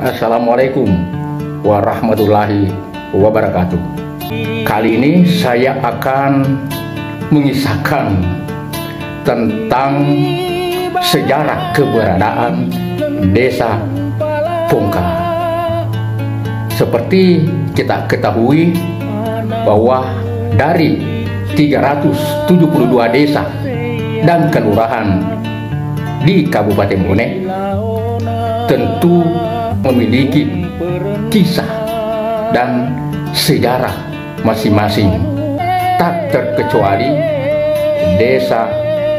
Assalamualaikum warahmatullahi wabarakatuh. Kali ini saya akan mengisahkan tentang sejarah keberadaan Desa Pongka. Seperti kita ketahui bahwa dari 372 desa dan kelurahan di Kabupaten Bone tentu memiliki kisah dan sejarah masing-masing, tak terkecuali Desa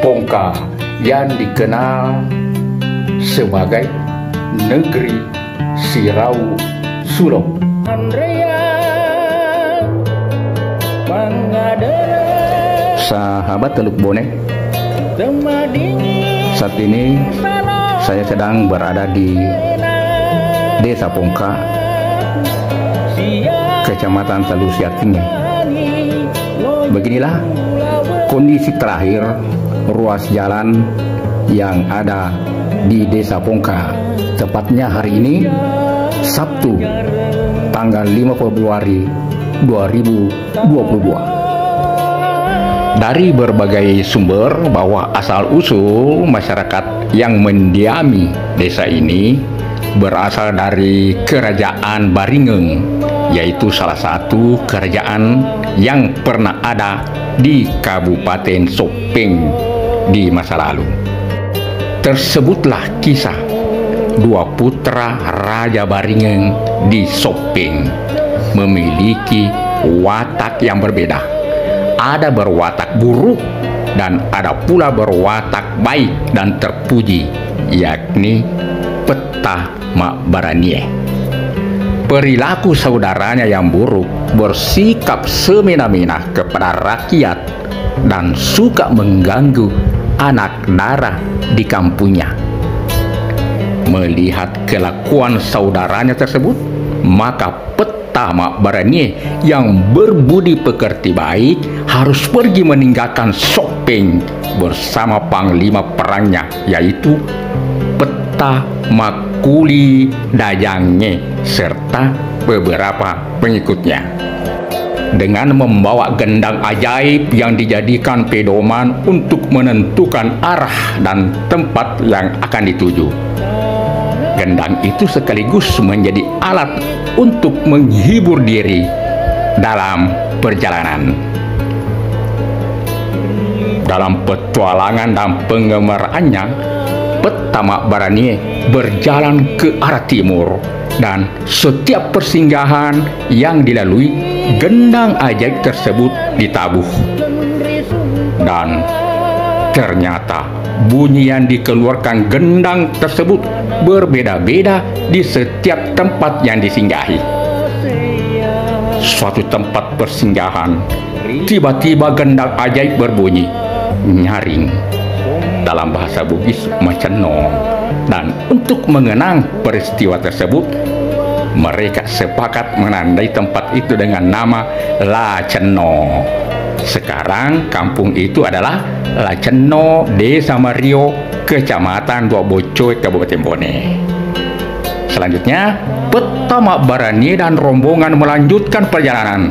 Pongka yang dikenal sebagai Negeri Sirau Sulo. Sahabat Teluk Bone, saat ini saya sedang berada di Desa Pongka, Kecamatan Talusiating. Beginilah kondisi terakhir ruas jalan yang ada di Desa Pongka. Tepatnya hari ini Sabtu tanggal 5 Februari 2022. Dari berbagai sumber bahwa asal-usul masyarakat yang mendiami desa ini berasal dari Kerajaan Baringeng, yaitu salah satu kerajaan yang pernah ada di Kabupaten Sopeng di masa lalu. Tersebutlah kisah dua putra Raja Baringeng di Sopeng memiliki watak yang berbeda. Ada berwatak buruk dan ada pula berwatak baik dan terpuji, yakni Peta Mak Baranie. Perilaku saudaranya yang buruk bersikap semena-mena kepada rakyat dan suka mengganggu anak dara di kampungnya. Melihat kelakuan saudaranya tersebut, maka Peta Mak Baranie yang berbudi pekerti baik harus pergi meninggalkan Sopeng bersama panglima perangnya, yaitu Peta Makuli Dayangnya serta beberapa pengikutnya, dengan membawa gendang ajaib yang dijadikan pedoman untuk menentukan arah dan tempat yang akan dituju. Gendang itu sekaligus menjadi alat untuk menghibur diri dalam perjalanan. Dalam petualangan dan pengemaraannya, Peta Mak Baranie berjalan ke arah timur, dan setiap persinggahan yang dilalui, gendang ajaib tersebut ditabuh. Dan ternyata bunyi yang dikeluarkan gendang tersebut berbeda-beda di setiap tempat yang disinggahi. Suatu tempat persinggahan, tiba-tiba gendang ajaib berbunyi nyaring, dalam bahasa Bugis Maceno. Dan untuk mengenang peristiwa tersebut, mereka sepakat menandai tempat itu dengan nama Laceno. Sekarang kampung itu adalah Laceno, Desa Mario, Kecamatan Dua Bocoy, Kabupaten Bone. Selanjutnya, Peta Mak Baranie dan rombongan melanjutkan perjalanan.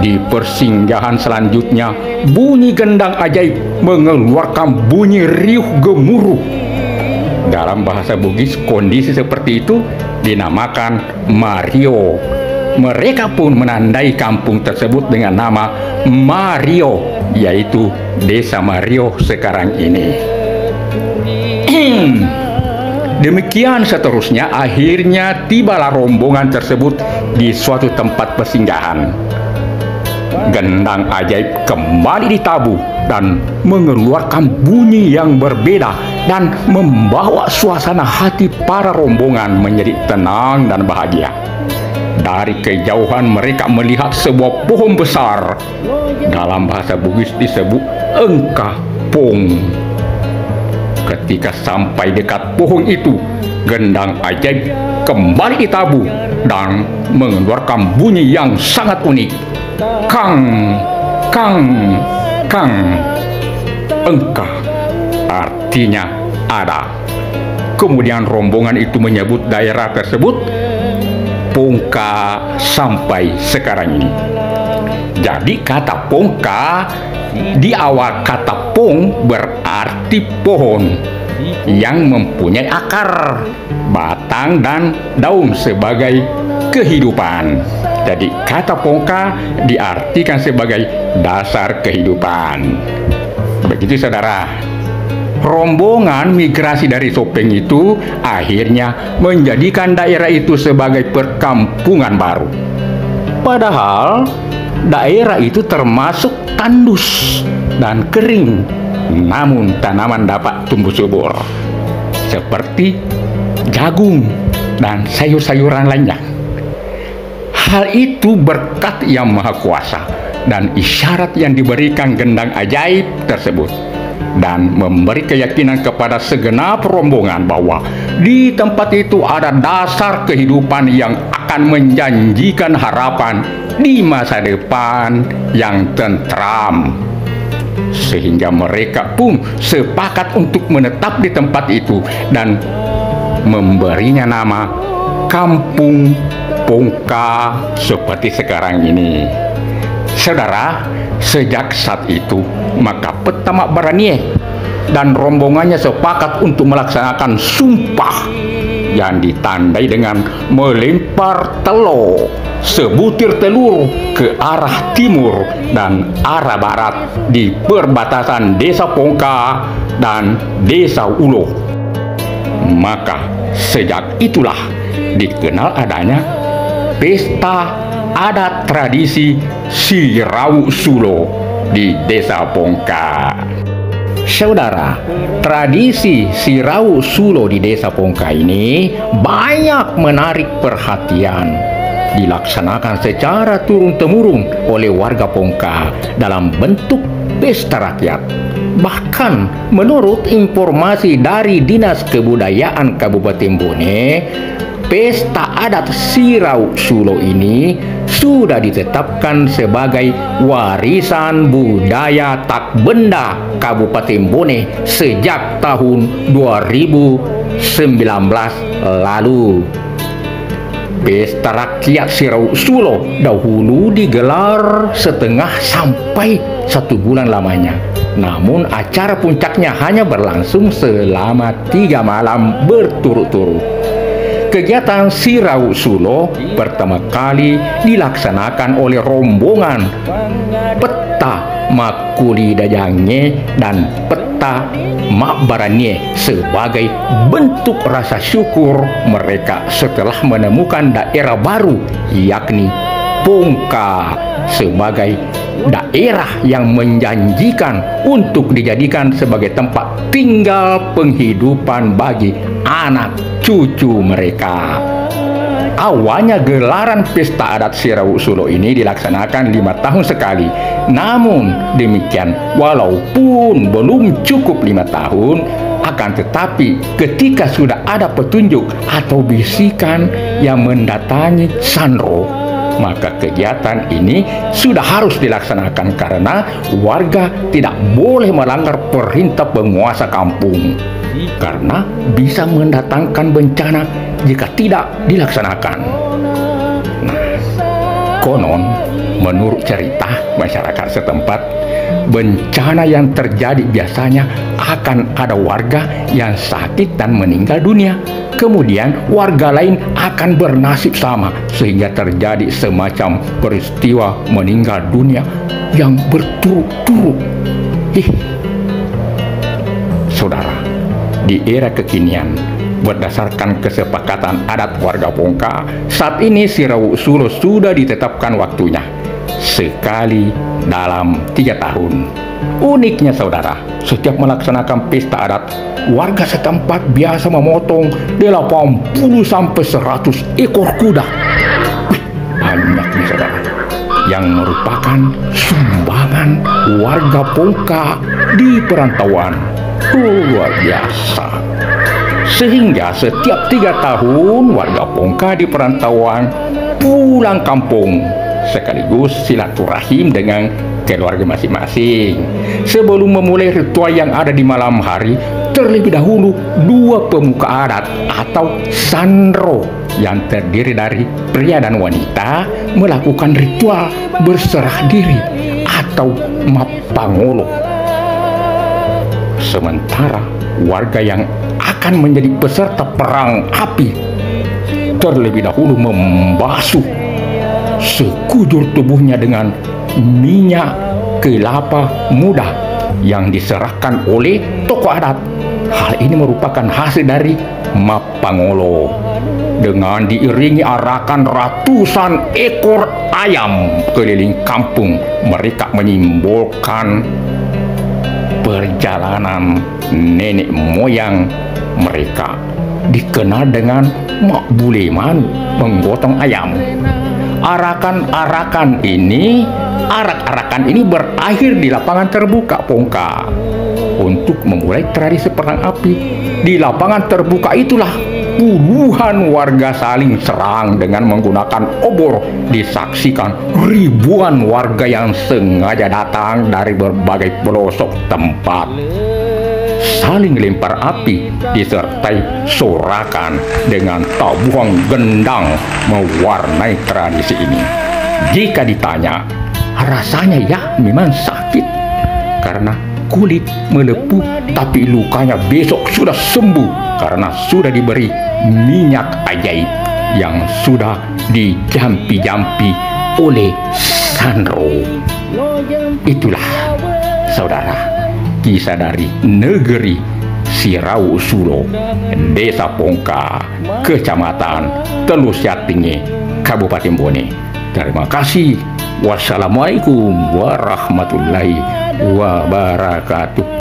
Di persinggahan selanjutnya, bunyi gendang ajaib mengeluarkan bunyi riuh gemuruh. Dalam bahasa Bugis, kondisi seperti itu dinamakan Mario. Mereka pun menandai kampung tersebut dengan nama Mario, yaitu Desa Mario sekarang ini. Demikian seterusnya, akhirnya tibalah rombongan tersebut di suatu tempat persinggahan. Gendang ajaib kembali ditabuh dan mengeluarkan bunyi yang berbeda dan membawa suasana hati para rombongan menjadi tenang dan bahagia. Dari kejauhan mereka melihat sebuah pohon besar. Dalam bahasa Bugis disebut Engkah Pong. Ketika sampai dekat pohon itu, gendang ajaib kembali ditabuh dan mengeluarkan bunyi yang sangat unik. Kang, kang, kang. Engkah artinya ada. Kemudian rombongan itu menyebut daerah tersebut Pongka sampai sekarang ini. Jadi kata Pongka di awal kata pong berarti pohon yang mempunyai akar, batang, dan daun sebagai kehidupan. Jadi kata Pongka diartikan sebagai dasar kehidupan. Begitu saudara. Rombongan migrasi dari Sopeng itu akhirnya menjadikan daerah itu sebagai perkampungan baru. Padahal daerah itu termasuk tandus dan kering, namun tanaman dapat tumbuh subur seperti jagung dan sayur-sayuran lainnya. Hal itu berkat Yang Maha Kuasa dan isyarat yang diberikan gendang ajaib tersebut, dan memberi keyakinan kepada segenap rombongan bahwa di tempat itu ada dasar kehidupan yang akan menjanjikan harapan di masa depan yang tentram. Sehingga mereka pun sepakat untuk menetap di tempat itu dan memberinya nama Kampung Pongka seperti sekarang ini. Saudara, sejak saat itu maka Petamak Baranieh dan rombongannya sepakat untuk melaksanakan sumpah yang ditandai dengan melempar telur, sebutir telur ke arah timur dan arah barat di perbatasan Desa Pongka dan Desa Ulo. Maka sejak itulah dikenal adanya pesta adat tradisi Sirau Sulo di Desa Pongka. Saudara, tradisi Sirau Sulo di Desa Pongka ini banyak menarik perhatian. Dilaksanakan secara turun-temurun oleh warga Pongka dalam bentuk pesta rakyat. Bahkan menurut informasi dari Dinas Kebudayaan Kabupaten Bone, pesta adat Sirau Sulo ini sudah ditetapkan sebagai warisan budaya tak benda Kabupaten Bone sejak tahun 2019 lalu. Pesta rakyat Sirau Sulo dahulu digelar setengah sampai 1 bulan lamanya. Namun acara puncaknya hanya berlangsung selama 3 malam berturut-turut. Kegiatan Sirau Sulo pertama kali dilaksanakan oleh rombongan Peta Makuli Dajange dan Peta Mak Baranieh sebagai bentuk rasa syukur mereka setelah menemukan daerah baru, yakni Pongka, sebagai daerah yang menjanjikan untuk dijadikan sebagai tempat tinggal penghidupan bagi anak cucu mereka. Awalnya gelaran pesta adat Sirau Sulo ini dilaksanakan 5 tahun sekali. Namun demikian, walaupun belum cukup 5 tahun, akan tetapi ketika sudah ada petunjuk atau bisikan yang mendatangi Sanro, maka kegiatan ini sudah harus dilaksanakan karena warga tidak boleh melanggar perintah penguasa kampung, karena bisa mendatangkan bencana jika tidak dilaksanakan. Nah, konon menurut cerita masyarakat setempat, bencana yang terjadi biasanya akan ada warga yang sakit dan meninggal dunia. Kemudian warga lain akan bernasib sama sehingga terjadi semacam peristiwa meninggal dunia yang berturut-turut. Saudara, di era kekinian, berdasarkan kesepakatan adat warga Pongka, saat ini Sirau Sulo sudah ditetapkan waktunya sekali dalam 3 tahun. Uniknya saudara, setiap melaksanakan pesta adat, warga setempat biasa memotong 80-100 ekor kuda. Banyaknya saudara, yang merupakan sumbangan warga Pongka di perantauan. Luar biasa. Sehingga setiap 3 tahun warga Pongka di perantauan pulang kampung sekaligus silaturahim dengan keluarga masing-masing. Sebelum memulai ritual yang ada di malam hari, terlebih dahulu dua pemuka adat atau Sandro yang terdiri dari pria dan wanita melakukan ritual berserah diri atau Mapangolo. Sementara warga yang akan menjadi peserta perang api terlebih dahulu membasuh sekujur tubuhnya dengan minyak kelapa muda yang diserahkan oleh tokoh adat. Hal ini merupakan hasil dari Mapangolo. Dengan diiringi arakan ratusan ekor ayam keliling kampung, mereka menyimbolkan perjalanan nenek moyang mereka, dikenal dengan Mak Buleman menggotong ayam. Arak-arakan ini berakhir di lapangan terbuka Pongka untuk memulai tradisi perang api. Di lapangan terbuka itulah puluhan warga saling serang dengan menggunakan obor. Disaksikan ribuan warga yang sengaja datang dari berbagai pelosok tempat, saling lempar api disertai sorakan dengan tabuhan gendang mewarnai tradisi ini. Jika ditanya, rasanya ya memang sakit karena kulit melepuh, tapi lukanya besok sudah sembuh karena sudah diberi minyak ajaib yang sudah dijampi-jampi oleh Sandro. Itulah saudara, kisah dari negeri Sirau Sulo, Desa Pongka, Kecamatan Telusiatinge, Kabupaten Bone. Terima kasih. Wassalamualaikum warahmatullahi wabarakatuh.